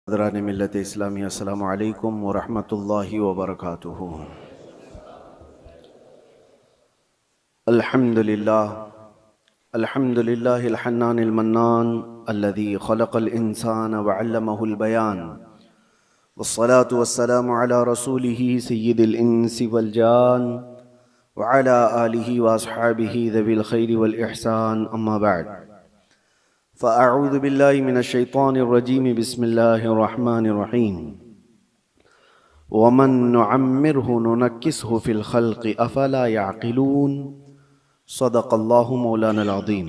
हज़रात मिल्लत इस्लामी अस्सलामु अलैकुम व रहमतुल्लाहि व बरकातुहू। अल्हम्दुलिल्लाह अल्हम्दुलिल्लाहिल हन्नानिल मन्नान अल्लज़ी खलक़ल इंसान व अल्लमहुल बयान वस्सलातु वस्सलामु अला रसूलिही सय्यिदिल इंसी वल जान व अला आलिही व अस्हाबिही ज़विल खैरि वल इहसान अम्मा बअद। फ़अऊज़ु बिल्लाहि मिनश शैतानिर रजीम बिस्मिल्लाहिर रहमानिर रहीम। वमन नुअम्मिरहु नुनक्किसहु फ़िल ख़ल्क़ि अफ़ला यअक़िलून। सदक़ल्लाहु मौलानल अज़ीम।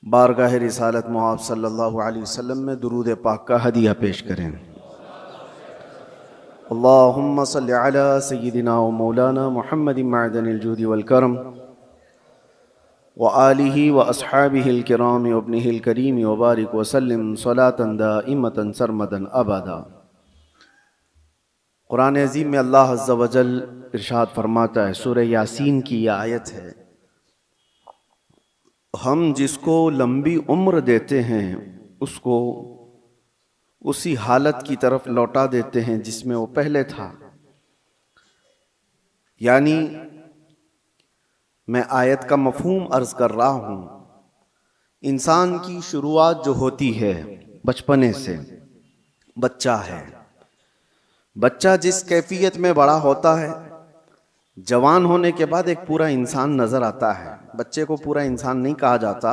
बारगाह रिसालत मुआब सल्लल्लाहु अलैहि वसल्लम में दुरूद पाक का हदिया पेश करें। अल्लाहुम्मा सल्लि अला सय्यिदिना व मौलाना मुहम्मदिन मअदनिल जूदि वल करम व आलिही व अस्हाबिहिल किराम व इब्निहिल करीम व बारिक व सल्लिम सलातन दाइमतन सरमदन अबदा। कुरान अज़ीम में अल्लाह अज़्ज़ा व जल इरशाद फरमाता है, सूरह यासीन की यह आयत है, हम जिसको लंबी उम्र देते हैं उसको उसी हालत की तरफ लौटा देते हैं जिसमें वो पहले था। यानी मैं आयत का मफहूम अर्ज कर रहा हूं, इंसान की शुरुआत जो होती है बचपने से, बच्चा है, बच्चा जिस कैफियत में बड़ा होता है, जवान होने के बाद एक पूरा इंसान नजर आता है। बच्चे को पूरा इंसान नहीं कहा जाता,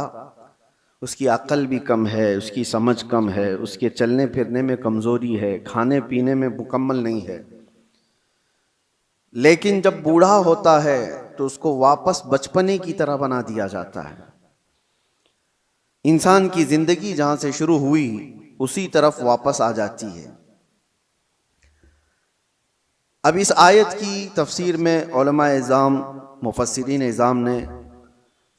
उसकी अक्ल भी कम है, उसकी समझ कम है, उसके चलने फिरने में कमजोरी है, खाने पीने में मुकम्मल नहीं है। लेकिन जब बूढ़ा होता है तो उसको वापस बचपने की तरह बना दिया जाता है। इंसान की जिंदगी जहां से शुरू हुई उसी तरफ वापस आ जाती है। अब इस आयत की तफसीर में उलमाए इज़ाम, मुफस्सिरीन इज़ाम ने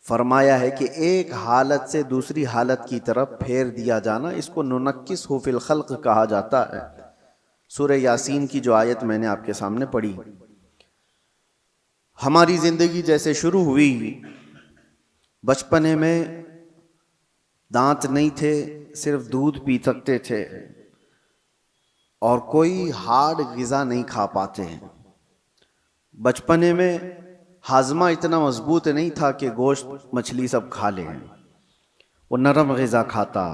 फरमाया है कि एक हालत से दूसरी हालत की तरफ फेर दिया जाना, इसको नुनक्किसहु फ़िल ख़ल्क़ कहा जाता है। सूरह यासीन की जो आयत मैंने आपके सामने पढ़ी, हमारी जिंदगी जैसे शुरू हुई, बचपने में दांत नहीं थे, सिर्फ दूध पी सकते थे और कोई हार्ड ग़िज़ा नहीं खा पाते हैं। बचपने में हाजमा इतना मजबूत नहीं था कि गोश्त मछली सब खा लें, वो नरम ग़िज़ा खाता।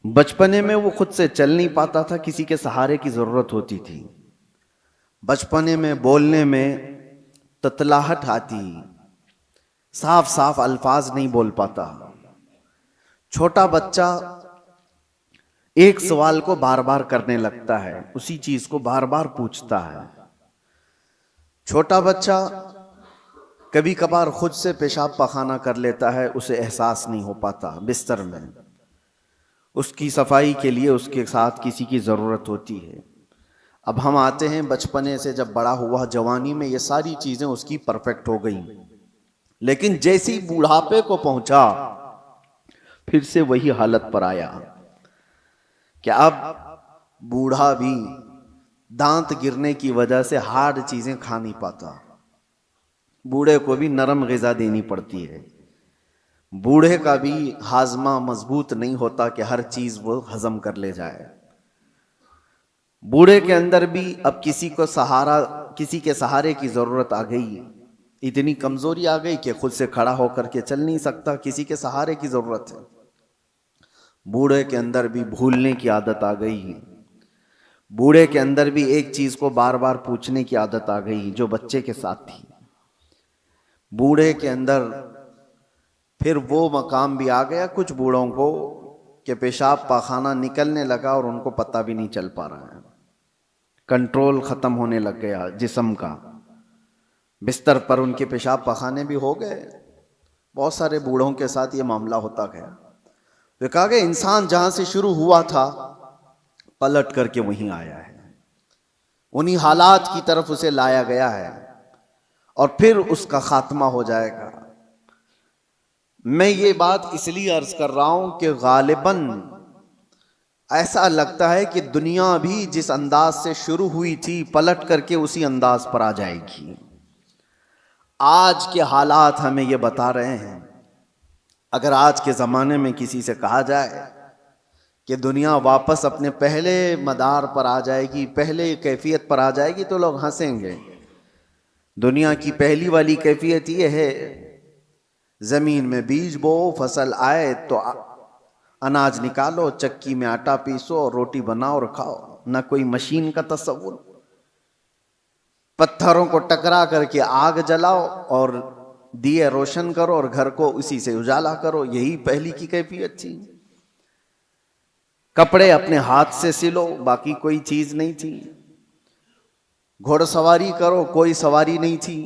बचपने में वो खुद से चल नहीं पाता था, किसी के सहारे की ज़रूरत होती थी। बचपने में बोलने में ततलाहट आती, साफ साफ अल्फाज नहीं बोल पाता। छोटा बच्चा एक सवाल को बार बार करने लगता है, उसी चीज को बार बार पूछता है। छोटा बच्चा कभी कभार खुद से पेशाब पखाना कर लेता है, उसे एहसास नहीं हो पाता बिस्तर में। उसकी सफाई के लिए उसके साथ किसी की जरूरत होती है। अब हम आते हैं बचपने से, जब बड़ा हुआ जवानी में ये सारी चीजें उसकी परफेक्ट हो गई, लेकिन जैसे ही बूढ़ापे को पहुंचा फिर से वही हालत पर आया कि अब बूढ़ा भी दांत गिरने की वजह से हार्ड चीजें खा नहीं पाता। बूढ़े को भी नरम ग़िज़ा देनी पड़ती है। बूढ़े का भी हाजमा मजबूत नहीं होता कि हर चीज वो हजम कर ले जाए। बूढ़े के अंदर भी अब किसी के सहारे की जरूरत आ गई। इतनी कमजोरी आ गई कि खुद से खड़ा होकर के चल नहीं सकता, किसी के सहारे की जरूरत है। बूढ़े के अंदर भी भूलने की आदत आ गई। बूढ़े के अंदर भी एक चीज को बार बार पूछने की आदत आ गई जो बच्चे के साथ थी। बूढ़े के अंदर फिर वो मकाम भी आ गया कुछ बूढ़ों को कि पेशाब पाखाना निकलने लगा और उनको पता भी नहीं चल पा रहा है। कंट्रोल खत्म होने लग गया जिस्म का। बिस्तर पर उनके पेशाब पखाने भी हो गए। बहुत सारे बूढ़ों के साथ ये मामला होता गया। तो कहा गया इंसान जहां से शुरू हुआ था पलट करके वहीं आया है, उन्हीं हालात की तरफ उसे लाया गया है और फिर उसका खात्मा हो जाएगा। मैं ये बात इसलिए अर्ज कर रहा हूं कि गालिबन ऐसा लगता है कि दुनिया भी जिस अंदाज से शुरू हुई थी पलट करके उसी अंदाज पर आ जाएगी। आज के हालात हमें ये बता रहे हैं। अगर आज के जमाने में किसी से कहा जाए कि दुनिया वापस अपने पहले मदार पर आ जाएगी, पहले कैफियत पर आ जाएगी तो लोग हंसेंगे। दुनिया की पहली वाली कैफियत ये है, जमीन में बीज बो, फसल आए तो अनाज निकालो, चक्की में आटा पीसो और रोटी बनाओ और खाओ। ना कोई मशीन का तस्वुर, पत्थरों को टकरा करके आग जलाओ और दिए रोशन करो और घर को उसी से उजाला करो, यही पहली की कैफियत थी। कपड़े अपने हाथ से सिलो, बाकी कोई चीज नहीं थी। घोड़सवारी करो, कोई सवारी नहीं थी,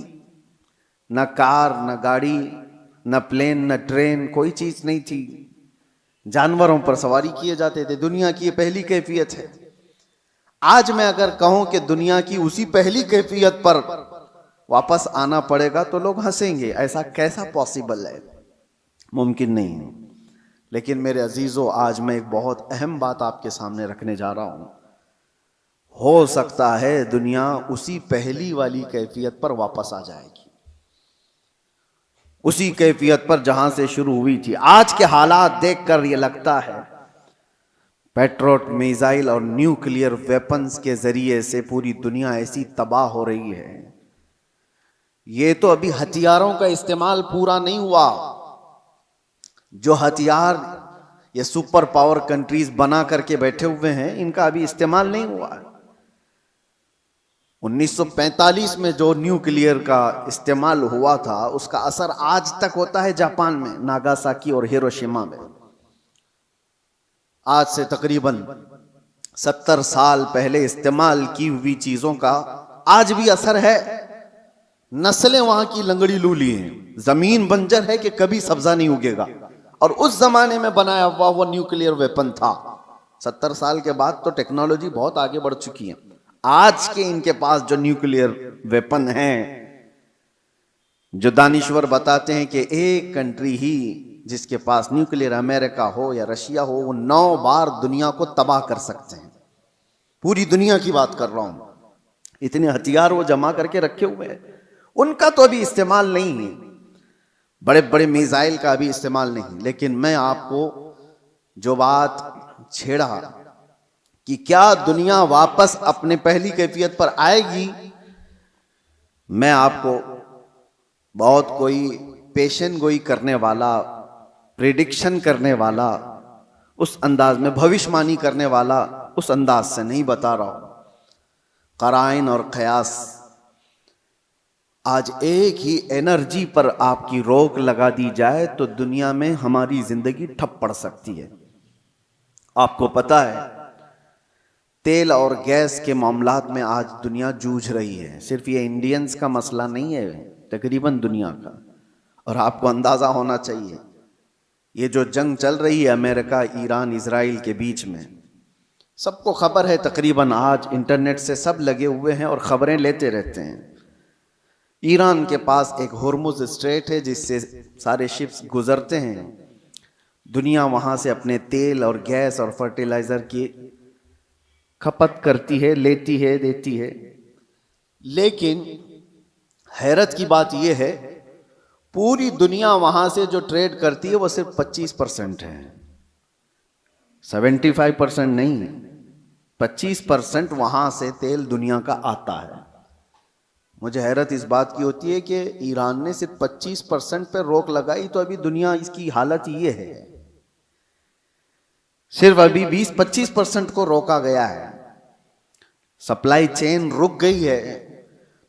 न कार न गाड़ी न प्लेन न ट्रेन, कोई चीज नहीं थी। जानवरों पर सवारी किए जाते थे। दुनिया की ये पहली कैफियत है। आज मैं अगर कहूं कि दुनिया की उसी पहली कैफियत पर वापस आना पड़ेगा तो लोग हंसेंगे, ऐसा कैसा पॉसिबल है, मुमकिन नहीं है। लेकिन मेरे अजीजों, आज मैं एक बहुत अहम बात आपके सामने रखने जा रहा हूं। हो सकता है दुनिया उसी पहली वाली कैफियत पर वापस आ जाएगी, उसी कैफियत पर जहां से शुरू हुई थी। आज के हालात देखकर यह लगता है पेट्रोल, मिसाइल और न्यूक्लियर वेपन्स के जरिए से पूरी दुनिया ऐसी तबाह हो रही है। ये तो अभी हथियारों का इस्तेमाल पूरा नहीं हुआ। जो हथियार ये सुपर पावर कंट्रीज बना करके बैठे हुए हैं, इनका अभी इस्तेमाल नहीं हुआ। 1945 में जो न्यूक्लियर का इस्तेमाल हुआ था, उसका असर आज तक होता है जापान में, नागासाकी और हिरोशिमा में। आज से तकरीबन 70 साल पहले इस्तेमाल की हुई चीजों का आज भी असर है। नस्लें वहां की लंगड़ी लूली हैं, जमीन बंजर है कि कभी सब्जा नहीं उगेगा, और उस जमाने में बनाया हुआ वो न्यूक्लियर वेपन था। 70 साल के बाद तो टेक्नोलॉजी बहुत आगे बढ़ चुकी है। आज के इनके पास जो न्यूक्लियर वेपन है, जो दानिश्वर बताते हैं कि एक कंट्री ही जिसके पास न्यूक्लियर, अमेरिका हो या रशिया हो, वो 9 बार दुनिया को तबाह कर सकते हैं। पूरी दुनिया की बात कर रहा हूं। इतने हथियार वो जमा करके रखे हुए हैं। उनका तो अभी इस्तेमाल नहीं है, बड़े बड़े मिसाइल का अभी इस्तेमाल नहीं। लेकिन मैं आपको जो बात छेड़ा कि क्या दुनिया वापस अपने पहली कैफियत पर आएगी, मैं आपको बहुत कोई पेशन गोई करने वाला, प्रेडिक्शन करने वाला, उस अंदाज में भविष्यवाणी करने वाला उस अंदाज से नहीं बता रहा हूं। कराइन और कयास, आज एक ही एनर्जी पर आपकी रोक लगा दी जाए तो दुनिया में हमारी जिंदगी ठप पड़ सकती है। आपको पता है तेल और गैस के मामलात में आज दुनिया जूझ रही है। सिर्फ ये इंडियंस का मसला नहीं है, तकरीबन दुनिया का। और आपको अंदाजा होना चाहिए, ये जो जंग चल रही है अमेरिका, ईरान, इजराइल के बीच में, सबको खबर है। तकरीबन आज इंटरनेट से सब लगे हुए हैं और खबरें लेते रहते हैं। ईरान के पास एक हुर्मुज स्ट्रेट है जिससे सारे शिप्स गुजरते हैं। दुनिया वहां से अपने तेल और गैस और फर्टिलाइजर की खपत करती है, लेती है, देती है। लेकिन हैरत की बात यह है, पूरी दुनिया वहां से जो ट्रेड करती है वो सिर्फ 25% है, 75% नहीं। 25% वहां से तेल दुनिया का आता है। मुझे हैरत इस बात की होती है कि ईरान ने सिर्फ 25% पर रोक लगाई तो अभी दुनिया इसकी हालत ये है। सिर्फ अभी 20-25% को रोका गया है, सप्लाई चेन रुक गई है,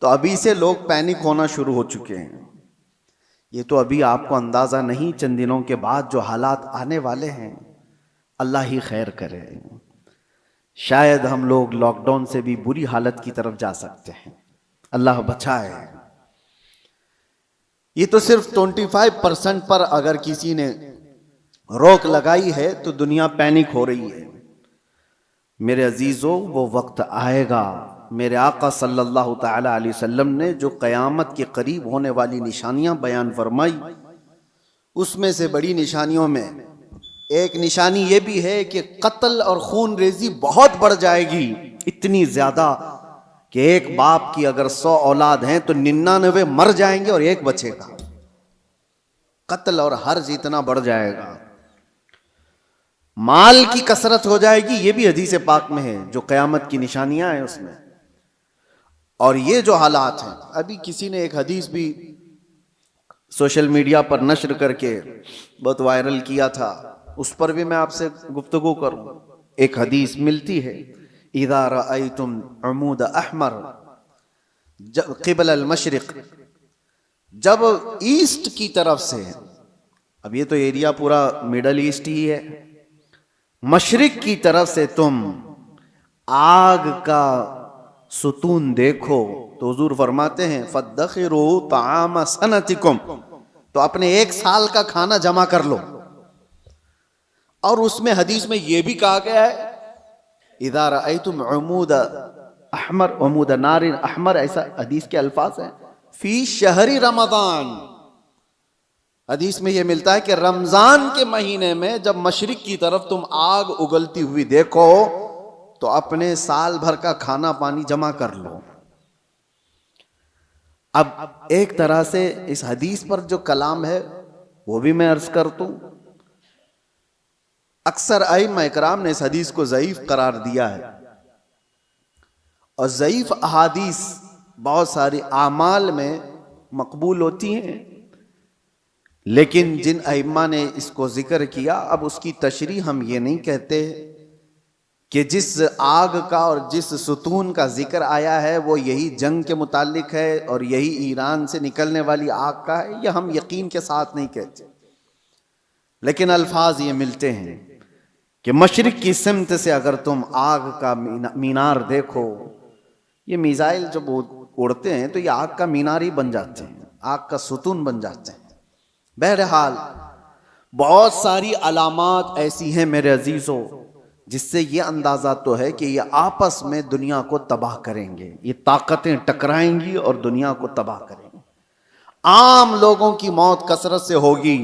तो अभी से लोग पैनिक होना शुरू हो चुके हैं। ये तो अभी आपको अंदाजा नहीं, चंद दिनों के बाद जो हालात आने वाले हैं, अल्लाह ही खैर करे। शायद हम लोग लॉकडाउन से भी बुरी हालत की तरफ जा सकते हैं, अल्लाह बचाए। ये तो सिर्फ 25% पर अगर किसी ने रोक लगाई है तो दुनिया पैनिक हो रही है। मेरे अजीजों, वो वक्त आएगा, मेरे आका सल्लल्लाहु ताला अलैहि वसल्लम ने जो क़यामत के करीब होने वाली निशानियां बयान फरमाई, उसमें से बड़ी निशानियों में एक निशानी ये भी है कि कत्ल और खून रेजी बहुत बढ़ जाएगी। इतनी ज्यादा कि एक बाप की अगर 100 औलाद हैं तो 99 मर जाएंगे और एक बचेगा। कत्ल और हर्ज इतना बढ़ जाएगा। माल की कसरत हो जाएगी, ये भी हदीस पाक में है, जो क़यामत की निशानियां हैं उसमें। और ये जो हालात हैं, अभी किसी ने एक हदीस भी सोशल मीडिया पर नश्र करके बहुत वायरल किया था, उस पर भी मैं आपसे गुफ्तगू करूं। एक हदीस मिलती है, इज़ा रअयतुम अमूद अहमर क़िबल अल मशरिक़, जब ईस्ट की तरफ से, अब ये तो एरिया पूरा मिडल ईस्ट ही है, मशरिक की तरफ से तुम आग का सुतून देखो तो हुजूर फरमाते हैं फद्दखिरू ताम सनतिकुम, तो अपने एक साल का खाना जमा कर लो। और उसमें हदीस में यह भी कहा गया है इज़ा रअयतुम उमूद अहमर उमूद नारिन अहमर, ऐसा हदीस के अल्फाज हैं, फी शहरी रमजान। हदीस में यह मिलता है कि रमजान के महीने में जब मशरिक की तरफ तुम आग उगलती हुई देखो तो अपने साल भर का खाना पानी जमा कर लो। अब एक तरह से इस हदीस पर जो कलाम है वो भी मैं अर्ज कर दूं, अक्सर अइम्मा इकराम ने इस हदीस को ज़ईफ करार दिया है, और ज़ईफ अहादीस बहुत सारी आमाल में मकबूल होती हैं, लेकिन जिन अइम्मा ने इसको जिक्र किया, अब उसकी तशरीह हम ये नहीं कहते कि जिस आग का और जिस सुतून का जिक्र आया है वो यही जंग के मुतालिक है और यही ईरान से निकलने वाली आग का है, यह हम यकीन के साथ नहीं कहते, लेकिन अल्फाज ये मिलते हैं कि मशरिक की सिमत से अगर तुम आग का मीनार देखो, ये मिसाइल जब उड़ते हैं तो ये आग का मीनार ही बन जाते हैं, आग का सुतून बन जाते हैं। बहरहाल बहुत सारी अलामात ऐसी हैं मेरे अजीजों, जिससे ये अंदाजा तो है कि ये आपस में दुनिया को तबाह करेंगे, ये ताकतें टकराएंगी और दुनिया को तबाह करेंगे। आम लोगों की मौत कसरत से होगी,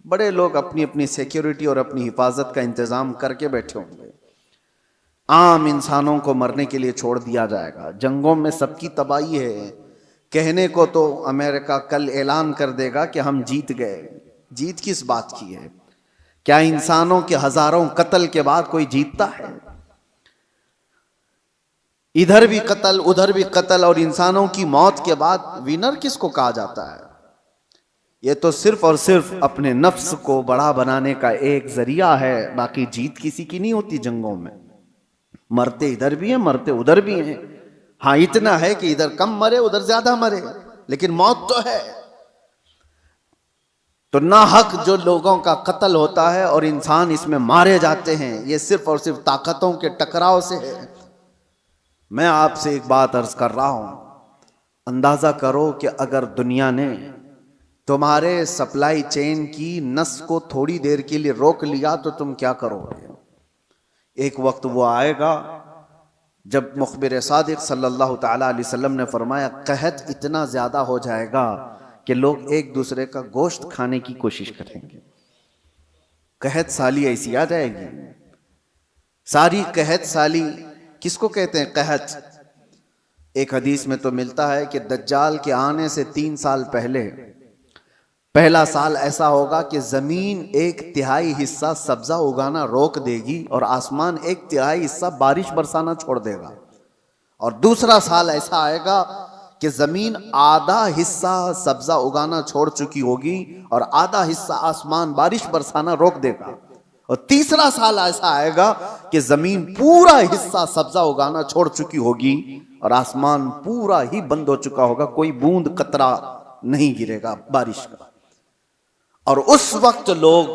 बड़े लोग अपनी अपनी सिक्योरिटी और अपनी हिफाजत का इंतजाम करके बैठे होंगे, आम इंसानों को मरने के लिए छोड़ दिया जाएगा। जंगों में सबकी तबाही है, कहने को तो अमेरिका कल ऐलान कर देगा कि हम जीत गए, जीत किस बात की है? क्या इंसानों के हजारों कत्ल के बाद कोई जीतता है? इधर भी कत्ल उधर भी कत्ल, और इंसानों की मौत के बाद विनर किसको कहा जाता है? ये तो सिर्फ और सिर्फ अपने नफ्स को बड़ा बनाने का एक जरिया है, बाकी जीत किसी की नहीं होती जंगों में। मरते इधर भी हैं, मरते उधर भी हैं। हाँ, इतना है कि इधर कम मरे उधर ज्यादा मरे, लेकिन मौत तो है। तो ना हक जो लोगों का कत्ल होता है और इंसान इसमें मारे जाते हैं, ये सिर्फ और सिर्फ ताकतों के टकराव से है। मैं आपसे एक बात अर्ज कर रहा हूं, अंदाजा करो कि अगर दुनिया ने तुम्हारे सप्लाई चेन की नस को थोड़ी देर के लिए रोक लिया तो तुम क्या करोगे? एक वक्त वो आएगा जब मुखबिर सादिक सल्लल्लाहु तआला अलैहि वसल्लम ने फरमाया कहत इतना ज्यादा हो जाएगा कि लोग एक दूसरे का गोश्त खाने की कोशिश करेंगे। कहत साली ऐसी आ जाएगी। सारी कहत साली किसको कहते हैं? कहत। एक हदीस में तो मिलता है कि दज्जाल के आने से 3 साल पहले पहला साल ऐसा होगा कि जमीन 1/3 हिस्सा सब्जा उगाना रोक देगी और आसमान 1/3 हिस्सा बारिश बरसाना छोड़ देगा। और दूसरा साल ऐसा आएगा कि जमीन आधा हिस्सा सब्जा उगाना छोड़ चुकी होगी और आधा हिस्सा आसमान बारिश बरसाना रोक देगा। और तीसरा साल ऐसा आएगा कि जमीन पूरा हिस्सा सब्जा उगाना छोड़ चुकी होगी और आसमान पूरा ही बंद हो चुका होगा, कोई बूंद कतरा नहीं गिरेगा बारिश का। और उस वक्त लोग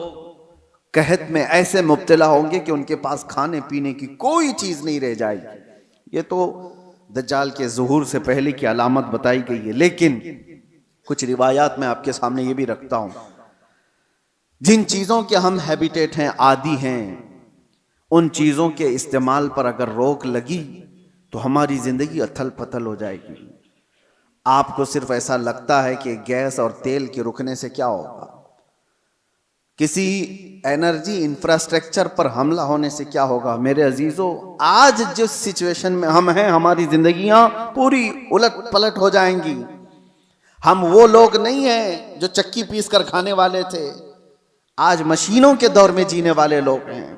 कहत में ऐसे मुब्तला होंगे कि उनके पास खाने पीने की कोई चीज नहीं रह जाएगी। ये तो दज्जाल के ज़ुहूर से पहले की अलामत बताई गई है, लेकिन कुछ रिवायात में आपके सामने ये भी रखता हूं। जिन चीजों के हम हैबिटेट हैं, आदी हैं, उन चीजों के इस्तेमाल पर अगर रोक लगी तो हमारी जिंदगी अथल पथल हो जाएगी। आपको सिर्फ ऐसा लगता है कि गैस और तेल के रुकने से क्या होगा, किसी एनर्जी इंफ्रास्ट्रक्चर पर हमला होने से क्या होगा? मेरे अजीजों, आज जिस सिचुएशन में हम हैं, हमारी जिंदगियां पूरी उलट पलट हो जाएंगी। हम वो लोग नहीं हैं जो चक्की पीस कर खाने वाले थे। आज मशीनों के दौर में जीने वाले लोग हैं।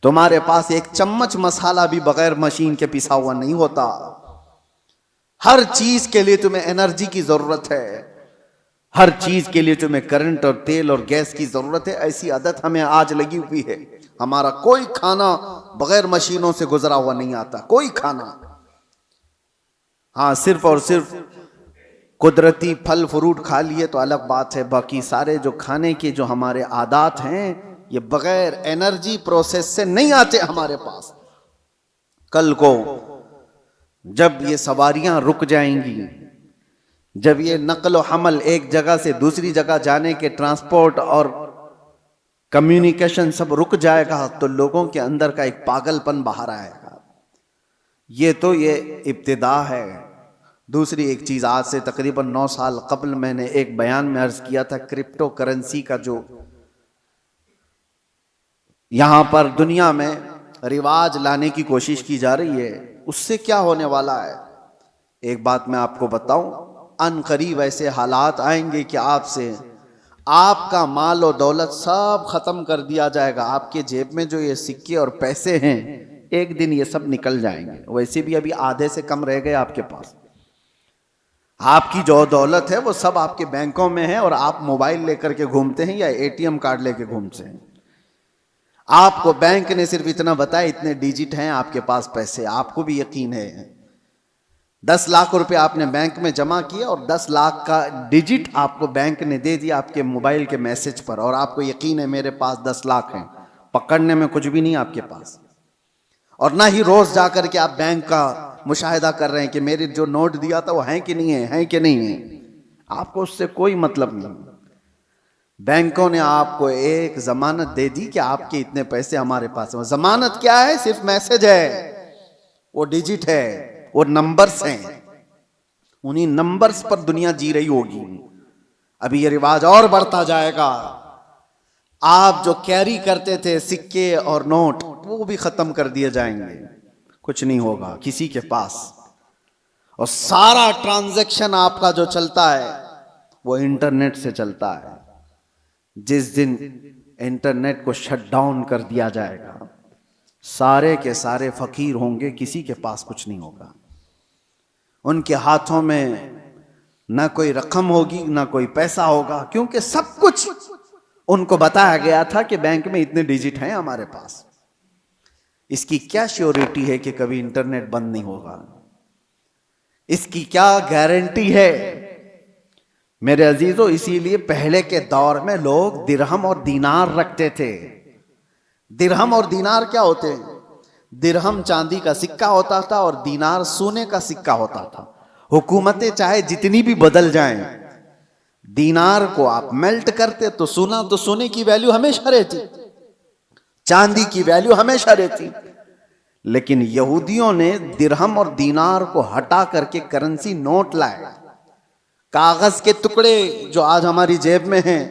तुम्हारे पास एक चम्मच मसाला भी बगैर मशीन के पिसा हुआ नहीं होता। हर चीज के लिए तुम्हें एनर्जी की जरूरत है, हर चीज के लिए तुम्हें करंट और तेल और गैस की जरूरत है। ऐसी आदत हमें आज लगी हुई है। हमारा कोई खाना बगैर मशीनों से गुजरा हुआ नहीं आता, कोई खाना। हाँ, सिर्फ और सिर्फ कुदरती फल फ्रूट खा लिए तो अलग बात है, बाकी सारे जो खाने के जो हमारे आदात हैं ये बगैर एनर्जी प्रोसेस से नहीं आते हमारे पास। कल को जब ये सवारियां रुक जाएंगी, जब ये नकल व हमल एक जगह से दूसरी जगह जाने के ट्रांसपोर्ट और कम्युनिकेशन सब रुक जाएगा, तो लोगों के अंदर का एक पागलपन बाहर आएगा। ये इब्तिदा है। दूसरी एक चीज, आज से तकरीबन 9 साल कबल मैंने एक बयान में अर्ज किया था, क्रिप्टो करेंसी का जो यहां पर दुनिया में रिवाज लाने की कोशिश की जा रही है, उससे क्या होने वाला है। एक बात मैं आपको बताऊं, अनकरीब ऐसे हालात आएंगे कि आपसे आपका माल और दौलत सब खत्म कर दिया जाएगा। आपके जेब में जो ये सिक्के और पैसे हैं, एक दिन ये सब निकल जाएंगे। वैसे भी अभी आधे से कम रह गए आपके पास। आपकी जो दौलत है वो सब आपके बैंकों में है और आप मोबाइल लेकर के घूमते हैं या एटीएम कार्ड लेके घूमते हैं। आपको बैंक ने सिर्फ इतना बताया, इतने डिजिट हैं आपके पास पैसे। आपको भी यकीन है 10 लाख रुपए आपने बैंक में जमा किए और 10 लाख का डिजिट आपको बैंक ने दे दिया आपके मोबाइल के मैसेज पर, और आपको यकीन है मेरे पास 10 लाख हैं। पकड़ने में कुछ भी नहीं आपके पास, और ना ही रोज जाकर के आप बैंक का मुशाहिदा कर रहे हैं कि मेरे जो नोट दिया था वो है कि नहीं है कि नहीं है। आपको उससे कोई मतलब नहीं। बैंकों ने आपको एक जमानत दे दी कि आपके इतने पैसे हमारे पास हैं। जमानत क्या है? सिर्फ मैसेज है, वो डिजिट है, वो नंबर्स हैं। उन्हीं नंबर्स पर दुनिया जी रही होगी। अभी ये रिवाज और बढ़ता जाएगा। आप जो कैरी करते थे सिक्के और नोट, वो भी खत्म कर दिए जाएंगे। कुछ नहीं होगा किसी के पास, और सारा ट्रांजैक्शन आपका जो चलता है वो इंटरनेट से चलता है। जिस दिन इंटरनेट को शट डाउन कर दिया जाएगा, सारे के सारे फकीर होंगे, किसी के पास कुछ नहीं होगा। उनके हाथों में ना कोई रकम होगी ना कोई पैसा होगा, क्योंकि सब कुछ उनको बताया गया था कि बैंक में इतने डिजिट हैं हमारे पास। इसकी क्या श्योरिटी है कि कभी इंटरनेट बंद नहीं होगा? इसकी क्या गारंटी है? मेरे अजीजों, इसीलिए पहले के दौर में लोग दिरहम और दीनार रखते थे। दिरहम और दीनार क्या होते हैं? दिरहम चांदी का सिक्का होता था और दीनार सोने का सिक्का होता था। हुकूमतें चाहे जितनी भी बदल जाएं, दीनार को आप मेल्ट करते तो सोने की वैल्यू हमेशा रहती, चांदी की वैल्यू हमेशा रहती। लेकिन यहूदियों ने दिरहम और दीनार को हटा करके करेंसी नोट लाए। कागज के टुकड़े जो आज हमारी जेब में हैं,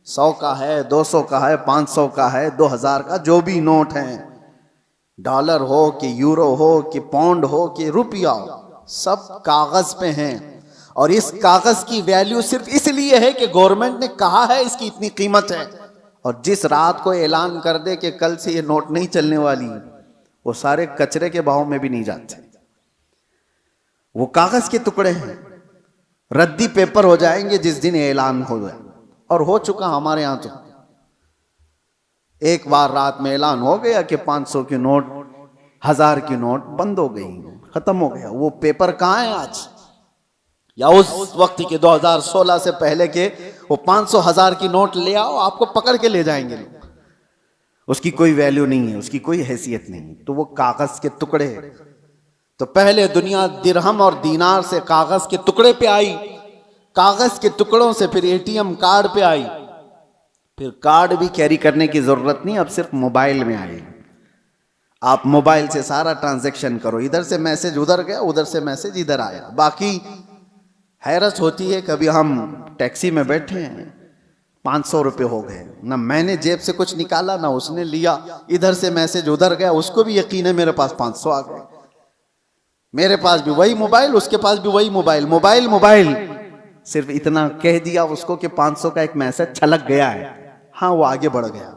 100 का है, 200 का है, 500 का है, 2000 का, जो भी नोट हैं, डॉलर हो कि यूरो हो कि पाउंड हो कि रुपया हो, सब कागज पे हैं। और इस कागज की वैल्यू सिर्फ इसलिए है कि गवर्नमेंट ने कहा है इसकी इतनी कीमत है। और जिस रात को ऐलान कर दे कि कल से ये नोट नहीं चलने वाली, वो सारे कचरे के भाव में भी नहीं जाते। वो कागज के टुकड़े हैं, रद्दी पेपर हो जाएंगे जिस दिन ऐलान हो जाए। और हो चुका हमारे यहां। तो एक बार रात में ऐलान हो गया कि 500 की नोट, 1000 की नोट बंद हो गई, खत्म हो गया। वो पेपर कहां है आज? या उस वक्त के 2016 से पहले के वो 500 1000 की नोट ले आओ, आपको पकड़ के ले जाएंगे लोग। उसकी कोई वैल्यू नहीं है, उसकी कोई हैसियत नहीं। तो वो कागज के टुकड़े। तो पहले दुनिया दिरहम और दीनार से कागज के टुकड़े पे आई, कागज के टुकड़ों से फिर एटीएम कार्ड पे आई, फिर कार्ड भी कैरी करने की जरूरत नहीं, अब सिर्फ मोबाइल में आई। आप मोबाइल से सारा ट्रांजैक्शन करो, इधर से मैसेज उधर गया, उधर से मैसेज इधर आया। बाकी हैरत होती है, कभी हम टैक्सी में बैठे हैं, 500 रुपये हो गए, ना मैंने जेब से कुछ निकाला ना उसने लिया, इधर से मैसेज उधर गया, उसको भी यकीन है मेरे पास 500 आ गए। मेरे पास भी वही मोबाइल, उसके पास भी वही मोबाइल, मोबाइल सिर्फ इतना कह दिया उसको कि 500 का एक मैसेज छलक गया है, हाँ वो आगे बढ़ गया,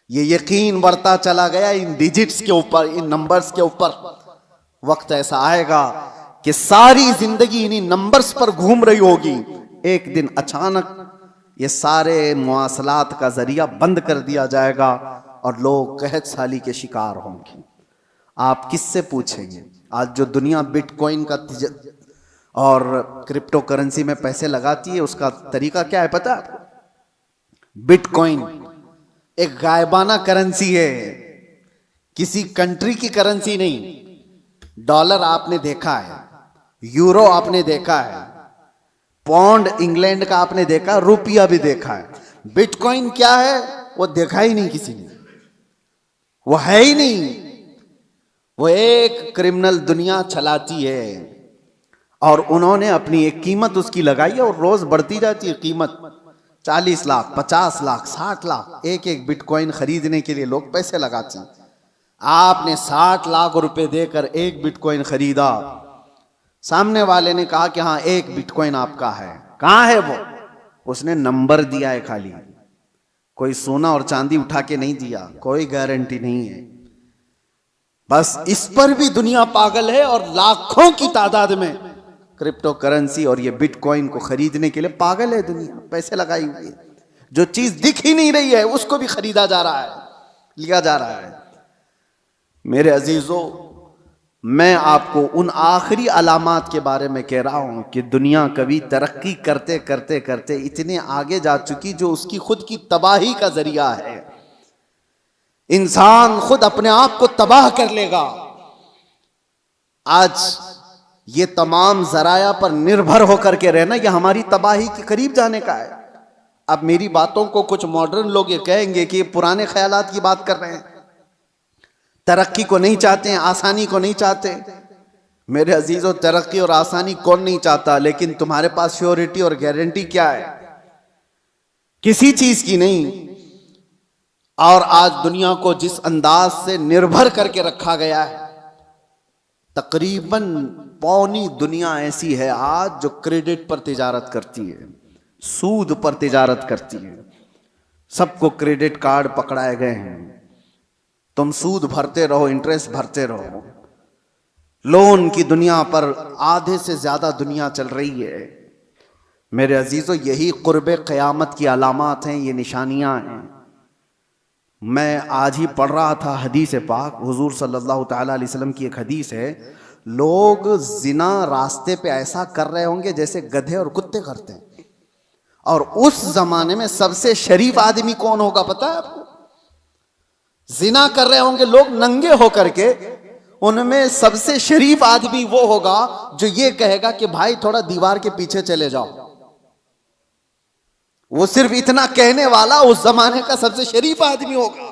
ये यकीन बढ़ता चला गया इन डिजिट्स के ऊपर, इन नंबर्स के ऊपर। वक्त ऐसा आएगा कि सारी जिंदगी इन्हीं नंबर्स पर घूम रही होगी, एक दिन अचानक ये सारे मुआसलात का जरिया बंद कर दिया जाएगा और लोग कहत साली के शिकार होंगे। आप किससे पूछेंगे? आज जो दुनिया बिटकॉइन का और क्रिप्टो करेंसी में पैसे लगाती है, उसका तरीका क्या है पता है आपको? बिटकॉइन एक गायबाना करेंसी है, किसी कंट्री की करेंसी नहीं। डॉलर आपने देखा है, यूरो आपने देखा है, पौंड इंग्लैंड का आपने देखा, रुपया भी देखा है। बिटकॉइन क्या है वो देखा ही नहीं किसी ने, वो है ही नहीं। वो एक क्रिमिनल दुनिया चलाती है और उन्होंने अपनी एक कीमत उसकी लगाई है और रोज बढ़ती जाती है कीमत। 40 लाख, 50 लाख, 60 लाख एक एक बिटकॉइन खरीदने के लिए लोग पैसे लगाते हैं। आपने 60 लाख रुपए देकर एक बिटकॉइन खरीदा, सामने वाले ने कहा कि हाँ एक बिटकॉइन आपका है। कहाँ है वो? उसने नंबर दिया है खाली, कोई सोना और चांदी उठा के नहीं दिया, कोई गारंटी नहीं है। बस इस पर भी दुनिया पागल है और लाखों की तादाद में क्रिप्टो करेंसी और ये बिटकॉइन को खरीदने के लिए पागल है दुनिया, पैसे लगाई हुई है। जो चीज दिख ही नहीं रही है उसको भी खरीदा जा रहा है, लिया जा रहा है। मेरे अजीजों, मैं आपको उन आखिरी अलामात के बारे में कह रहा हूं कि दुनिया कभी तरक्की करते करते करते इतने आगे जा चुकी जो उसकी खुद की तबाही का जरिया है। इंसान खुद अपने आप को तबाह कर लेगा। आज ये तमाम जराया पर निर्भर होकर के रहना, यह हमारी तबाही के करीब जाने का है। अब मेरी बातों को कुछ मॉडर्न लोग ये कहेंगे कि पुराने ख्यालात की बात कर रहे हैं, तरक्की को नहीं चाहते हैं, आसानी को नहीं चाहते। मेरे अजीजों, तरक्की और आसानी कौन नहीं चाहता, लेकिन तुम्हारे पास श्योरिटी और गारंटी क्या है? किसी चीज की नहीं। और आज दुनिया को जिस अंदाज से निर्भर करके रखा गया है, तकरीबन पौनी दुनिया ऐसी है आज जो क्रेडिट पर तिजारत करती है, सूद पर तिजारत करती है। सबको क्रेडिट कार्ड पकड़ाए गए हैं, तुम सूद भरते रहो, इंटरेस्ट भरते रहो। लोन की दुनिया पर आधे से ज्यादा दुनिया चल रही है। मेरे अजीजों, यही कुर्बे क़यामत की अलामात हैं, ये निशानियां हैं। मैं आज ही पढ़ रहा था हदीस पाक, हुजूर सल्लल्लाहु तआला अलैहि वसल्लम की एक हदीस है, लोग जिना रास्ते पे ऐसा कर रहे होंगे जैसे गधे और कुत्ते करते हैं। और उस जमाने में सबसे शरीफ आदमी कौन होगा पता है आपको? जिना कर रहे होंगे लोग नंगे होकर के, उनमें सबसे शरीफ आदमी वो होगा जो ये कहेगा कि भाई थोड़ा दीवार के पीछे चले जाओ। वो सिर्फ इतना कहने वाला उस जमाने का सबसे शरीफ आदमी होगा।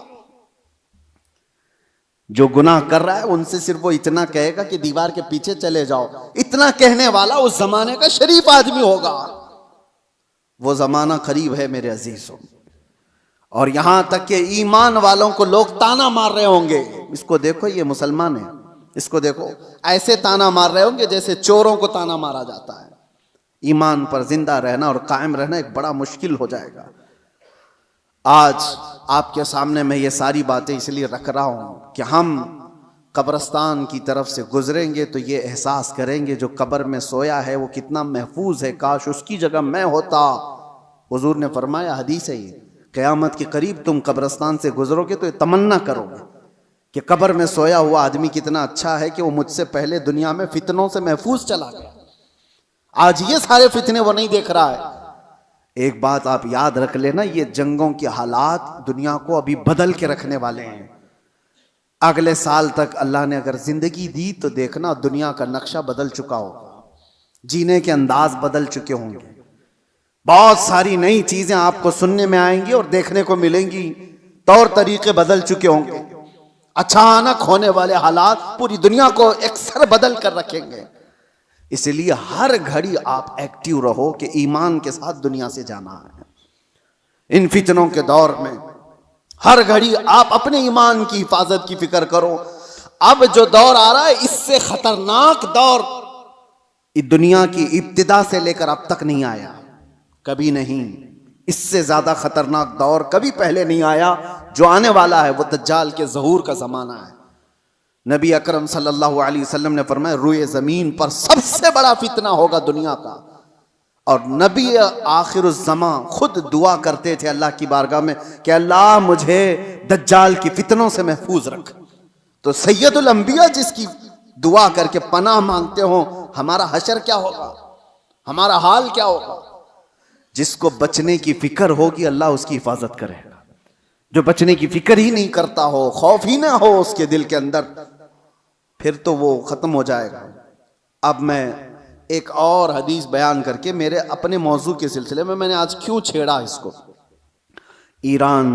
जो गुनाह कर रहा है उनसे सिर्फ वो इतना कहेगा कि दीवार के पीछे चले जाओ, इतना कहने वाला उस जमाने का शरीफ आदमी होगा। वो जमाना करीब है मेरे अजीजों। और यहां तक कि ईमान वालों को लोग ताना मार रहे होंगे, इसको देखो ये मुसलमान है, इसको देखो, ऐसे ताना मार रहे होंगे जैसे चोरों को ताना मारा जाता है। ईमान पर जिंदा रहना और कायम रहना एक बड़ा मुश्किल हो जाएगा। आज आपके सामने मैं ये सारी बातें इसलिए रख रहा हूं कि हम कब्रस्तान की तरफ से गुजरेंगे तो ये एहसास करेंगे जो कब्र में सोया है वो कितना महफूज है, काश उसकी जगह मैं होता। हुजूर ने फरमाया, हदीस है ये, क़यामत के करीब तुम कब्रस्तान से गुजरोगे तो ये तमन्ना करोगे कि कब्र में सोया हुआ आदमी कितना अच्छा है कि वो मुझसे पहले दुनिया में फितनों से महफूज चला गया। आज ये सारे फितने वो नहीं देख रहा है। एक बात आप याद रख लेना, ये जंगों के हालात दुनिया को अभी बदल के रखने वाले हैं। अगले साल तक अल्लाह ने अगर जिंदगी दी तो देखना दुनिया का नक्शा बदल चुका होगा, जीने के अंदाज बदल चुके होंगे, बहुत सारी नई चीजें आपको सुनने में आएंगी और देखने को मिलेंगी, तौर तरीके बदल चुके होंगे। अचानक होने वाले हालात पूरी दुनिया को एकसर बदल कर रखेंगे। इसलिए हर घड़ी आप एक्टिव रहो कि ईमान के साथ दुनिया से जाना है। इन फितनों के दौर में हर घड़ी आप अपने ईमान की हिफाजत की फिक्र करो। अब जो दौर आ रहा है इससे खतरनाक दौर दुनिया की इब्तिदा से लेकर अब तक नहीं आया, कभी नहीं। इससे ज्यादा खतरनाक दौर कभी पहले नहीं आया। जो आने वाला है वो दज्जाल के ज़हूर का जमाना है। नबी अकरम सल्लल्लाहु अलैहि वसल्लम ने फरमाया, रुए जमीन पर सबसे बड़ा फितना होगा दुनिया का। और नबी आखिरुज़्ज़मा खुद दुआ करते थे अल्लाह की बारगाह में कि अल्लाह मुझे दज्जाल की फितनों से महफूज रख। तो सैयदुल अंबिया जिसकी दुआ करके पनाह मांगते हो, हमारा हशर क्या होगा, हमारा हाल क्या होगा। जिसको बचने की फिक्र होगी अल्लाह उसकी हिफाजत करेगा। जो बचने की फिक्र ही नहीं करता हो, खौफ ही ना हो उसके दिल के अंदर, फिर तो वो खत्म हो जाएगा। अब मैं एक और हदीस बयान करके मेरे अपने मौजू के सिलसिले में, मैंने आज क्यों छेड़ा इसको, ईरान,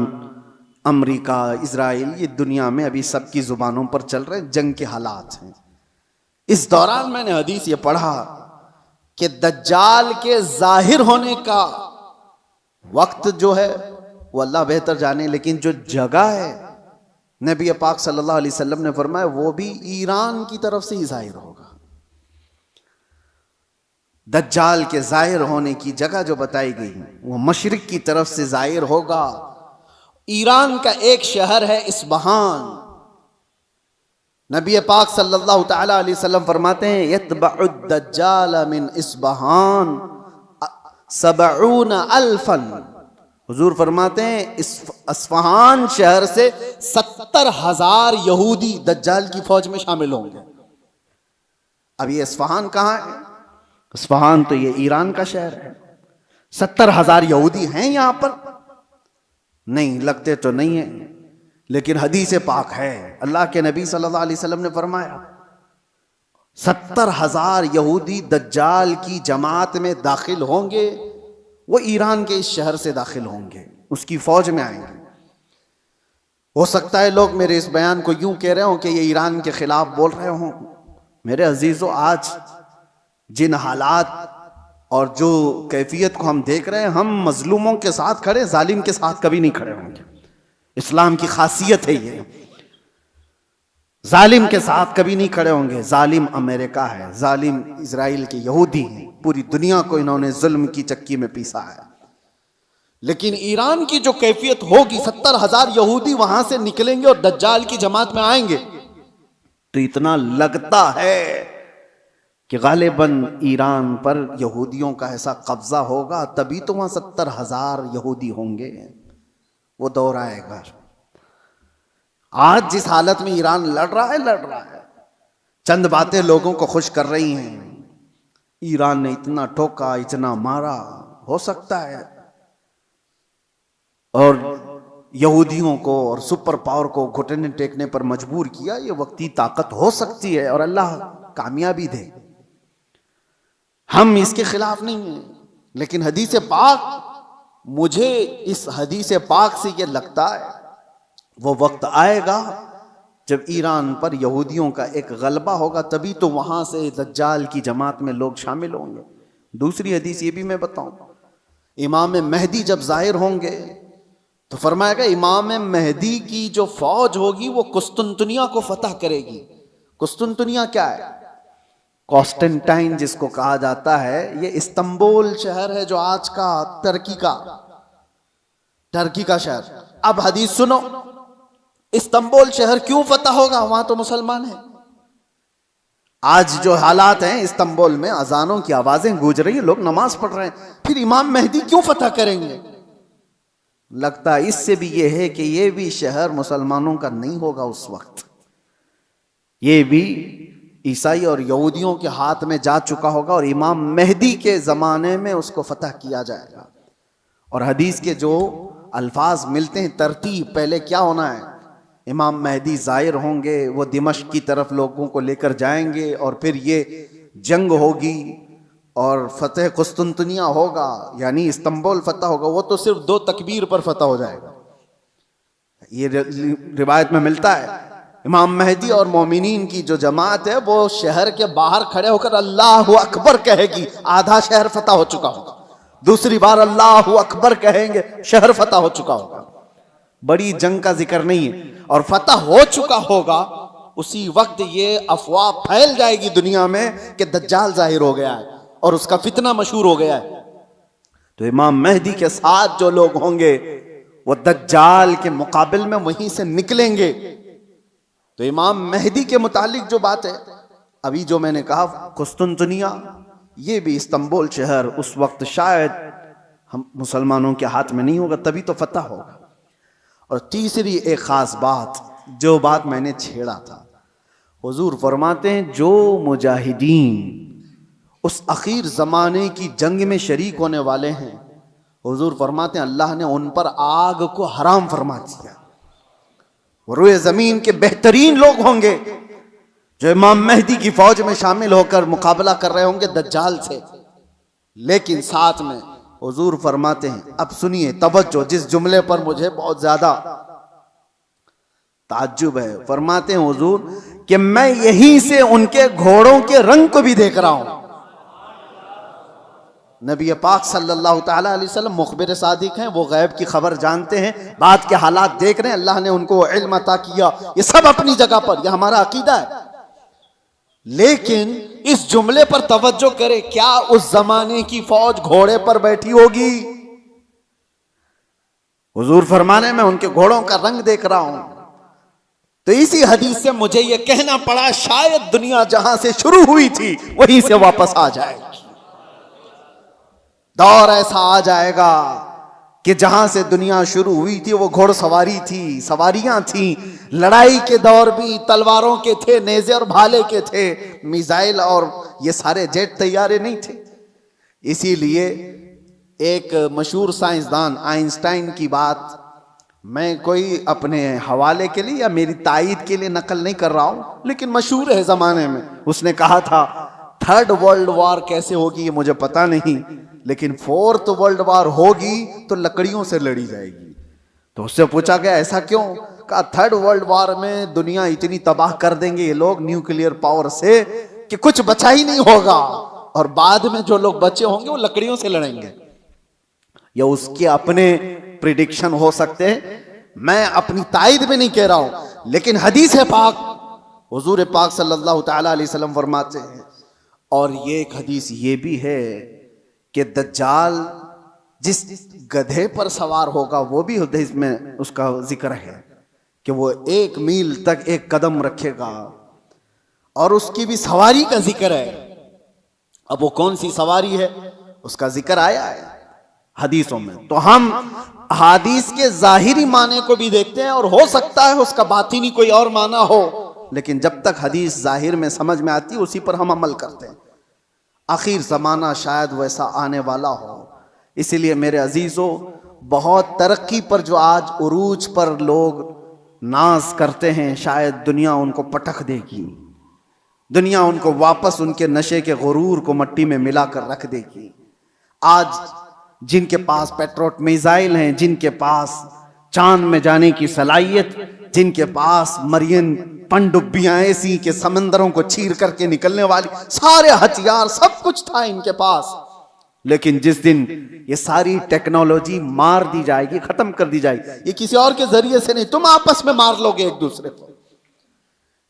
अमेरिका, इजराइल, ये दुनिया में अभी सबकी जुबानों पर चल रहे जंग के हालात हैं। इस दौरान मैंने हदीस ये पढ़ा कि दज्जाल के जाहिर होने का वक्त जो है वो अल्लाह बेहतर जाने, लेकिन जो जगह है नबी पाक सल्लल्लाहु अलैहि वसल्लम ने फरमाया वो भी ईरान की तरफ से ही जाहिर होगा। दज्जाल के जाहिर होने की जगह जो बताई गई वो मशरिक की तरफ से जाहिर होगा। ईरान का एक शहर है इस्फहान। नबी पाक सल्लल्लाहु तआला अलैहि वसल्लम फरमाते हैं, यतबउ दज्जाल मिन इस्फहान 70 अल्फन। हुजूर फरमाते हैं इस्फहान शहर से 70,000 यहूदी दज्जाल की फौज में शामिल होंगे। अब ये इस्फहान कहाँ है? इस्फहान तो ये ईरान का शहर है। 70,000 यहूदी हैं यहां पर? नहीं, लगते तो नहीं है, लेकिन हदीस पाक है। अल्लाह के नबी सल्लल्लाहु अलैहि वसल्लम ने फरमाया 70,000 यहूदी दज्जाल की जमात में दाखिल होंगे। वो ईरान के इस शहर से दाखिल होंगे, उसकी फौज में आएंगे। हो सकता है लोग मेरे इस बयान को यूं कह रहे हो कि ये ईरान के खिलाफ बोल रहे हो। मेरे अजीजों, आज जिन हालात और जो कैफियत को हम देख रहे हैं, हम मजलूमों के साथ खड़े, जालिम के साथ कभी नहीं खड़े होंगे। इस्लाम की खासियत है ये, जालिम के साथ कभी नहीं खड़े होंगे। जालिम अमेरिका है, जालिम इजराइल के यहूदी हैं, पूरी दुनिया को इन्होंने जुल्म की चक्की में पीसा है। लेकिन ईरान की जो कैफियत होगी, 70,000 यहूदी वहां से निकलेंगे और दज्जाल की जमात में आएंगे, तो इतना लगता है कि गालिबन ईरान पर यहूदियों का ऐसा कब्जा होगा, तभी तो वहां 70,000 यहूदी होंगे। वो दौर आएगा। आज जिस हालत में ईरान लड़ रहा है, चंद बातें लोगों को खुश कर रही हैं। ईरान ने इतना ठोका, इतना मारा, हो सकता है, और यहूदियों को और सुपर पावर को घुटने टेकने पर मजबूर किया। ये वक्ती ताकत हो सकती है और अल्लाह कामयाबी दे, हम इसके खिलाफ नहीं हैं। लेकिन हदीस पाक, मुझे इस हदीस पाक से ये लगता है वो वक्त आएगा जब ईरान पर यहूदियों का एक गलबा होगा, तभी तो वहां से दज्जाल की जमात में लोग शामिल होंगे। दूसरी हदीस ये भी मैं बताऊं, इमाम मेहदी जब जाहिर होंगे तो फरमाएगा इमाम मेहदी की जो फौज होगी वो कुस्तुनतुनिया को फतह करेगी। कुस्तुनतुनिया क्या है? कॉन्स्टेंटाइन जिसको कहा जाता है, ये इस्तांबुल शहर है जो आज का टर्की का शहर। अब हदीस सुनो, इस्तांबुल शहर क्यों फतह होगा? वहां तो मुसलमान हैं। आज जो हालात हैं इस्तांबुल में, अजानों की आवाजें गूंज रही हैं, लोग नमाज पढ़ रहे हैं, फिर इमाम मेहदी क्यों फतह करेंगे? लगता है इससे भी यह है कि यह भी शहर मुसलमानों का नहीं होगा उस वक्त, ये भी ईसाई और यहूदियों के हाथ में जा चुका होगा और इमाम मेहदी के जमाने में उसको फतह किया जाएगा। और हदीस के जो अल्फाज मिलते हैं, तरतीब, पहले क्या होना है, इमाम मेहदी जाहिर होंगे, वो दिमश्क की तरफ लोगों को लेकर जाएंगे और फिर ये जंग होगी और फतेह कुस्तुनतुनिया होगा, यानी इस्तांबुल फतह होगा। वो तो सिर्फ 2 तकबीर पर फतह हो जाएगा, ये रिवायत में मिलता है। इमाम मेहदी और मोमिनीन की जो जमात है वो शहर के बाहर खड़े होकर अल्लाहु अकबर कहेगी, आधा शहर फतह हो चुका होगा। दूसरी बार अल्लाहु अकबर कहेंगे, शहर फतह हो चुका होगा। बड़ी जंग का जिक्र नहीं है, और फतह हो चुका होगा उसी वक्त ये अफवाह फैल जाएगी दुनिया में कि दज्जाल जाहिर हो गया है और उसका फितना मशहूर हो गया है। तो इमाम मेहदी के साथ जो लोग होंगे वो दज्जाल के मुकाबिल में वहीं से निकलेंगे। तो इमाम मेहदी के मुतालिक जो बात है, अभी जो मैंने कहा कुस्तुनतुनिया, ये भी इस्तांबुल शहर उस वक्त शायद हम मुसलमानों के हाथ में नहीं होगा, तभी तो फतह होगा। और तीसरी एक खास बात, जो बात मैंने छेड़ा था, हुजूर फरमाते हैं जो मुजाहिदीन उस आखिर जमाने की जंग में शरीक होने वाले हैं, हुजूर फरमाते हैं अल्लाह ने उन पर आग को हराम फरमा दिया। रुए जमीन के बेहतरीन लोग होंगे जो इमाम मेहदी की फौज में शामिल होकर मुकाबला कर रहे होंगे दज्जाल से। लेकिन साथ में हुजूर फरमाते हैं, अब सुनिए तवज्जो, जिस जुमले पर मुझे बहुत ज्यादा ताज्जुब है, फरमाते हैं हुजूर कि मैं यहीं से उनके घोड़ों के रंग को भी देख रहा हूं। नबी पाक सल्लल्लाहु ताला अलैहि वसल्लम मुखबिर सादिक हैं, वो गैब की खबर जानते हैं, बाद के हालात देख रहे हैं, अल्लाह ने उनको इल्म अता किया। ये सब अपनी जगह पर, यह हमारा अकीदा है। लेकिन इस जुमले पर तवज्जो करें, क्या उस जमाने की फौज घोड़े पर बैठी होगी? हुजूर फरमाने में उनके घोड़ों का रंग देख रहा हूं। तो इसी हदीस से मुझे यह कहना पड़ा, शायद दुनिया जहां से शुरू हुई थी वहीं से वापस आ जाएगी। दौर ऐसा आ जाएगा कि जहां से दुनिया शुरू हुई थी वो घोड़सवारी थी, सवारियां थी, लड़ाई के दौर भी तलवारों के थे, नेज़े और भाले के थे, मिसाइल और ये सारे जेट तैयारे नहीं थे। इसीलिए एक मशहूर साइंसदान आइंस्टाइन की बात मैं कोई अपने हवाले के लिए या मेरी तायीद के लिए नकल नहीं कर रहा हूं, लेकिन मशहूर है जमाने में। उसने कहा था थर्ड वर्ल्ड वॉर कैसे होगी ये मुझे पता नहीं, लेकिन फोर्थ वर्ल्ड वॉर होगी तो लकड़ियों से लड़ी जाएगी। तो उससे पूछा गया ऐसा क्यों? कहा थर्ड वर्ल्ड वॉर में दुनिया इतनी तबाह कर देंगे ये लोग न्यूक्लियर पावर से कि कुछ बचा ही नहीं होगा, और बाद में जो लोग बचे होंगे वो लकड़ियों से लड़ेंगे। या उसके अपने प्रिडिक्शन हो सकते हैं, मैं अपनी तायद में नहीं कह रहा हूं, लेकिन हदीस है पाक, हुजूर पाक सल्लल्लाहु ताला अलैहि वसल्लम फरमाते हैं। और ये एक हदीस ये भी है कि दज्जाल जिस गधे पर सवार होगा, वो भी हदीस में उसका जिक्र है कि वो 1 मील तक एक कदम रखेगा, और उसकी भी सवारी का जिक्र है। अब वो कौन सी सवारी है उसका जिक्र आया है हदीसों में। तो हम हदीस के जाहिरी माने को भी देखते हैं, और हो सकता है उसका बातिनी कोई और माना हो, लेकिन जब तक हदीस जाहिर में समझ में आती है उसी पर हम अमल करते हैं। आखिर ज़माना शायद वैसा आने वाला हो। इसीलिए मेरे अजीज़ों, बहुत तरक्की पर जो आज उरूज पर लोग नाज करते हैं, शायद दुनिया उनको पटक देगी, दुनिया उनको वापस उनके नशे के गुरूर को मट्टी में मिलाकर रख देगी। आज जिनके पास पेट्रोट मिसाइल हैं, जिनके पास चांद में जाने की सलाहियत, जिनके पास मरियन पनडुब्बियां ऐसी के समंदरों को चीर करके निकलने वाली सारे हथियार, सब कुछ था इनके पास, लेकिन जिस दिन ये सारी टेक्नोलॉजी मार दी जाएगी, खत्म कर दी जाएगी, ये किसी और के जरिए से नहीं, तुम आपस में मार लोगे एक दूसरे को।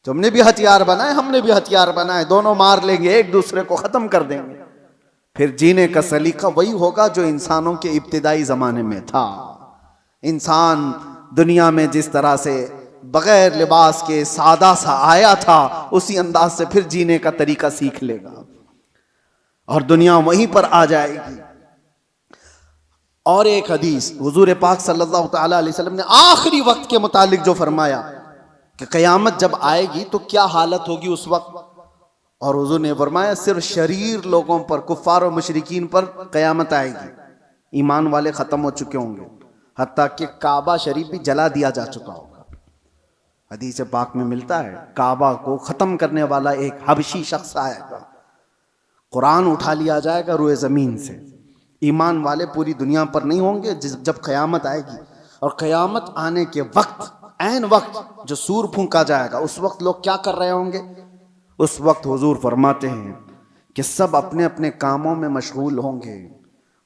तुमने भी हथियार बनाए, हमने भी हथियार बनाए, दोनों मार लेंगे, एक दूसरे को खत्म कर देंगे। फिर जीने का सलीका वही होगा जो इंसानों के इब्तिदाई जमाने में था। इंसान दुनिया में जिस तरह से बगैर लिबास के सादा सा आया था, उसी अंदाज से फिर जीने का तरीका सीख लेगा और दुनिया वहीं पर आ जाएगी। और एक हदीस हुजूर पाक सल्लल्लाहु ताला अलैहि वसल्लम ने आखिरी वक्त के मुतालिक जो फरमाया कि क़यामत जब आएगी तो क्या हालत होगी उस वक्त, और हुजूर ने फरमाया सिर्फ शरीर लोगों पर, कुफ्फार और मुशरिकीन पर क़यामत आएगी, ईमान वाले ख़त्म हो चुके होंगे, हत्ता कि काबा शरीफ भी जला दिया जा चुका होगा। हदीस पाक में मिलता है काबा को ख़त्म करने वाला एक हबशी शख्स आएगा, कुरान उठा लिया जाएगा रुए ज़मीन से, ईमान वाले पूरी दुनिया पर नहीं होंगे। जब क़यामत आएगी और क़यामत आने के वक्त, ऐन वक्त जो सूर फूंका जाएगा, उस वक्त लोग क्या कर रहे होंगे? उस वक्त हुजूर फरमाते हैं कि सब अपने अपने कामों में मशगूल होंगे।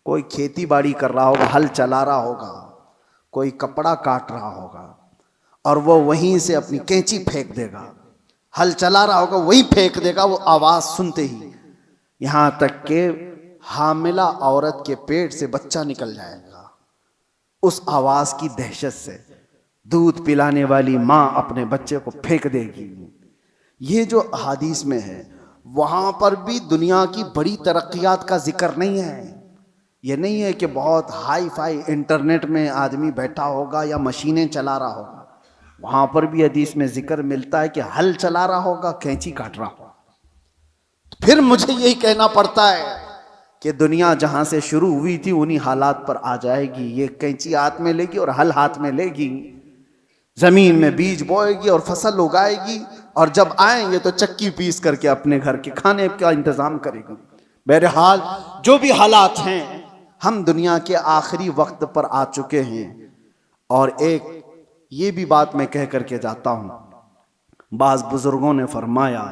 कोई खेती बाड़ी कर रहा होगा, हल चला रहा होगा, कोई कपड़ा काट रहा होगा और वो वहीं से अपनी कैंची फेंक देगा, हल चला रहा होगा वहीं फेंक देगा, वो आवाज़ सुनते ही, यहाँ तक कि हामिला औरत के पेट से बच्चा निकल जाएगा। उस आवाज की दहशत से दूध पिलाने वाली मां अपने बच्चे को फेंक देगी। ये जो हदीस में है, वहां पर भी दुनिया की बड़ी तरक्कियात का जिक्र नहीं है। ये नहीं है कि बहुत हाई फाई इंटरनेट में आदमी बैठा होगा या मशीनें चला रहा होगा। वहां पर भी हदीस में जिक्र मिलता है कि हल चला रहा होगा, कैंची काट रहा होगा। तो फिर मुझे यही कहना पड़ता है कि दुनिया जहां से शुरू हुई थी उन्हीं हालात पर आ जाएगी। ये कैंची हाथ में लेगी और हल हाथ में लेगी, जमीन में बीज बोएगी और फसल उगाएगी, और जब आएंगे तो चक्की पीस करके अपने घर के खाने का इंतजाम करेगी। बहरहाल जो भी हालात हैं, हम दुनिया के आखिरी वक्त पर आ चुके हैं। और एक ये भी बात मैं कह करके जाता हूं, बाज बुजुर्गों ने फरमाया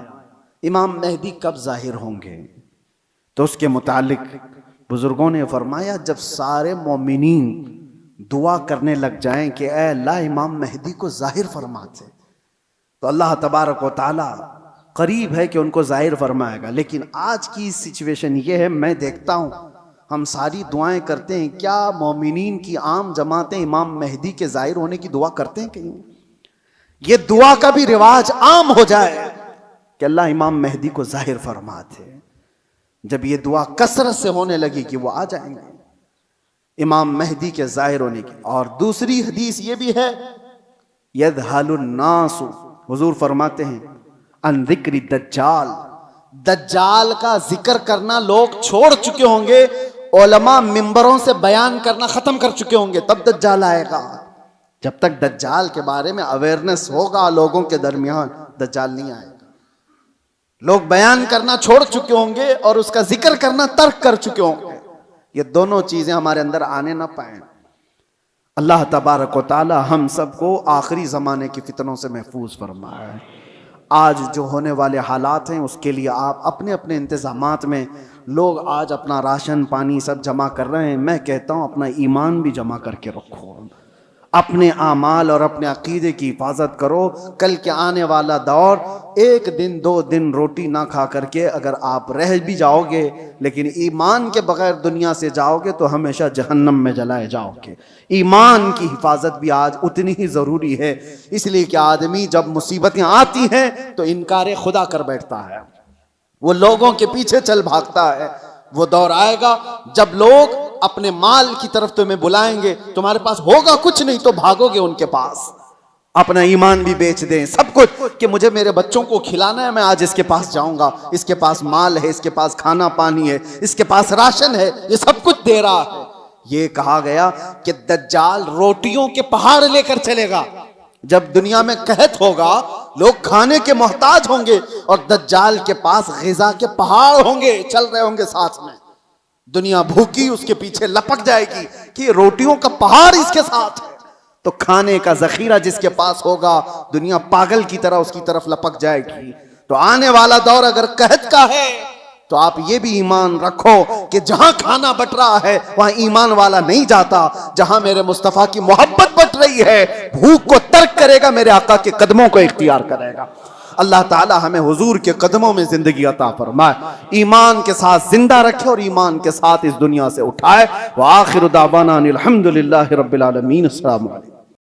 इमाम मेहदी कब जाहिर होंगे, तो उसके मुतालिक बुजुर्गों ने फरमाया जब सारे मोमिनीन दुआ करने लग जाएं कि ऐ अल्लाह इमाम मेहदी को जाहिर फरमाते, तो अल्लाह तबारक व तआला करीब है कि उनको जाहिर फरमाएगा। लेकिन आज की सिचुएशन ये है, मैं देखता हूं हम सारी दुआएं करते हैं, क्या मोमिनीन की आम जमातें इमाम मेहदी के जाहिर होने की दुआ करते हैं? कहीं ये दुआ का भी रिवाज आम हो जाए कि अल्लाह इमाम मेहदी को जाहिर फरमाते। जब ये दुआ कसरत से होने लगी कि वो आ जाएंगे इमाम मेहदी के जाहिर होने की। और दूसरी हदीस ये भी है, यदहलुन नासु, हुजूर फरमाते हैं अन जिक्री दज्जाल, दज्जाल का जिक्र करना लोग छोड़ चुके होंगे, उलमा मिंबरों से बयान करना खत्म कर चुके होंगे, तब दज्जाल आएगा। जब तक दज्जाल के बारे में अवेयरनेस होगा लोगों के दरमियान, दज्जाल नहीं आएगा। लोग बयान करना छोड़ चुके होंगे और उसका जिक्र करना तर्क कर चुके होंगे। ये दोनों चीजें हमारे अंदर आने ना पाए। अल्लाह तबारक व तआला हम सबको आखिरी ज़माने की फितनों से महफूज फरमाए। आज जो होने वाले हालात हैं उसके लिए आप अपने अपने इंतज़ामात में, लोग आज अपना राशन पानी सब जमा कर रहे हैं, मैं कहता हूँ अपना ईमान भी जमा करके रखो, अपने आमाल और अपने अकीदे की हिफाजत करो। कल के आने वाला दौर, एक दिन दो दिन रोटी ना खा करके अगर आप रह भी जाओगे लेकिन ईमान के बगैर दुनिया से जाओगे तो हमेशा जहन्नम में जलाए जाओगे। ईमान की हिफाजत भी आज उतनी ही ज़रूरी है, इसलिए कि आदमी जब मुसीबतें आती हैं तो इनकार खुदा कर बैठता है, वो लोगों के पीछे चल भागता है। वो दौर आएगा जब लोग अपने माल की तरफ तुम्हें बुलाएंगे, तुम्हारे पास होगा कुछ नहीं तो भागोगे उनके पास, अपना ईमान भी बेच दें, सब कुछ, कि मुझे मेरे बच्चों को खिलाना है, मैं आज इसके पास जाऊंगा, इसके पास माल है, इसके पास खाना पानी है, इसके पास राशन है, ये सब कुछ दे रहा है। ये कहा गया कि दज्जाल रोटियों के पहाड़ लेकर चलेगा। जब दुनिया में कहत होगा, लोग खाने के मोहताज होंगे और दज्जाल के पास ग़िज़ा के पहाड़ होंगे, चल रहे होंगे साथ में। दुनिया भूखी उसके पीछे लपक जाएगी कि रोटियों का पहाड़ इसके साथ है, तो खाने का जखीरा जिसके पास होगा दुनिया पागल की तरह उसकी तरफ लपक जाएगी। तो आने वाला दौर अगर कहत का है तो आप ये भी ईमान रखो कि जहां खाना बट रहा है वहां ईमान वाला नहीं जाता। जहां मेरे मुस्तफा की मोहब्बत बट रही है, भूख को तर्क करेगा, मेरे आका के कदमों को इख्तियार करेगा। अल्लाह ताला हमें हुजूर के कदमों में जिंदगी अता फरमाए, ईमान के साथ जिंदा रखे और ईमान के साथ इस दुनिया से उठाए। व आखिर दावाना अनिल हम्दुलिल्लाहि रब्बिल आलमीन। अस्सलामु अलैकुम।